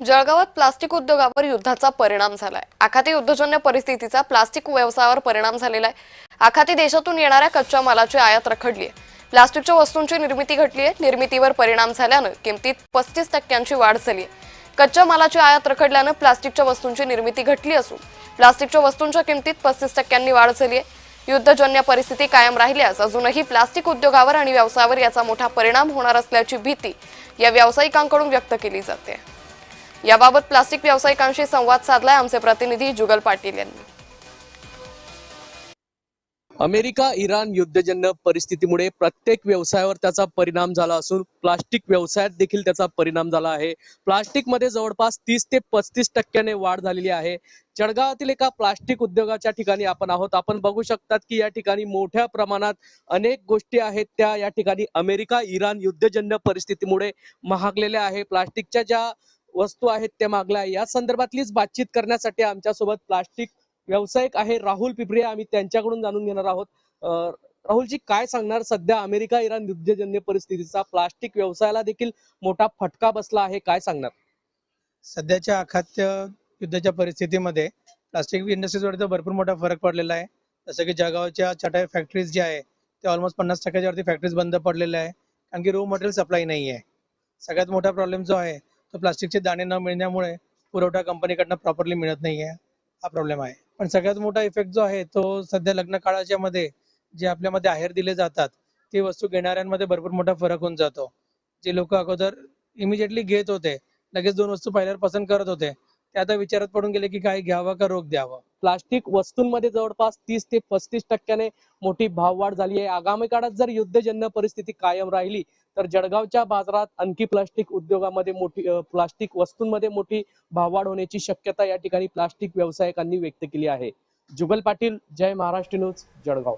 जळगावात प्लास्टिक उद्योगावर युद्धाचा परिणाम झालाय। आखाती युद्धजन्य परिस्थितीचा प्लास्टिक व्यवसायावर परिणाम झालेला आहे। आखाती देशातून येणाऱ्या कच्च्या मालाची आयात रखडली आहे। प्लास्टिकच्या वस्तूंची निर्मिती घटली आहे। निर्मितीवर परिणाम झाल्यानं किमतीत 35% वाढ झाली आहे। कच्च्या मालाची आयात रखडल्यानं प्लास्टिकच्या वस्तूंची निर्मिती घटली असून प्लास्टिकच्या वस्तूंच्या किमतीत 35% वाढ झाली आहे। युद्धजन्य परिस्थिती कायम राहिल्यास अजूनही प्लास्टिक उद्योगावर आणि व्यवसायावर याचा मोठा परिणाम होणार असल्याची भीती या व्यावसायिकांकडून व्यक्त केली जाते। याबाबत प्लास्टिक व्यावसायिकांशी संवाद साधलाय आमचे प्रतिनिधी जुगल पाटील यांनी। अमेरिका इराण युद्धजन्य परिस्थितीमुळे प्रत्येक व्यवसायावर त्याचा परिणाम झाला असून प्लास्टिक व्यवसायात देखील त्याचा परिणाम झाला आहे। प्लास्टिक मध्ये जवळपास 30 ते 35% वाढ झालेली आहे। जळगावातील एका प्लास्टिक उद्योगाच्या ठिकाणी आपण आहोत। आपण बघू शकतात की या ठिकाणी मोठ्या प्रमाणात अनेक गोष्टी आहेत त्या या ठिकाणी अमेरिका इराण युद्धजन्य परिस्थितीमुळे महागलेल्या आहे। प्लास्टिकच्या ज्या वस्तू आहेत त्या मागल्या आहे। या संदर्भातलीच बातचीत करण्यासाठी आमच्यासोबत प्लास्टिक व्यावसायिक आहे राहुल पिपरे, आम्ही त्यांच्याकडून जाणून घेणार आहोत। राहुलजी, काय सांगणार, सध्या अमेरिका इराण युद्धजन्य परिस्थितीचा प्लास्टिक व्यवसायाला देखील मोठा फटका बसला आहे, काय सांगणार? सध्याच्या अखात्य युद्धाच्या परिस्थितीमध्ये प्लास्टिक इंडस्ट्रीजवर तर भरपूर मोठा फरक पडलेला आहे। जसं की जळगावच्या चटाई फॅक्टरीज ज्या आहे ते ऑलमोस्ट 50%च्या वरती फॅक्टरीज बंद पडलेल्या आहे, कारण की रॉ मटेरियल सप्लाय नाही आहे। सगळ्यात मोठा प्रॉब्लेम जो आहे तो प्लास्टिकचे दाणे न मिळण्यामुळे पुरवठा कंपनीकडनं प्रॉपरली मिळत नाही आहे, हा प्रॉब्लेम आहे। पण सगळ्यात मोठा इफेक्ट जो आहे तो सध्या लग्न काळाच्या मध्ये जे आपल्यामध्ये आहेर दिले जातात ती वस्तू घेणाऱ्यांमध्ये भरपूर मोठा फरक होऊन जातो। जे लोक अगोदर इमिजिएटली घेत होते, लगेच 2 वस्तू पाहिल्यावर पसंत करत होते, ते आता विचारात पडून गेले की काय घ्यावं का रोख द्यावं। प्लास्टिक वस्तूंमध्ये जवळपास 30 ते 35% मोठी भाववाढ झाली आहे। आगामी काळात जर युद्धजन्य परिस्थिती कायम राहिली तर जळगावच्या बाजारात आणखी प्लास्टिक उद्योगामध्ये प्लास्टिक वस्तूंमध्ये मोठी भाववाढ होण्याची शक्यता या ठिकाणी प्लास्टिक व्यावसायिकांनी व्यक्त केली आहे। जुगल पाटील, जय महाराष्ट्र न्यूज, जळगाव।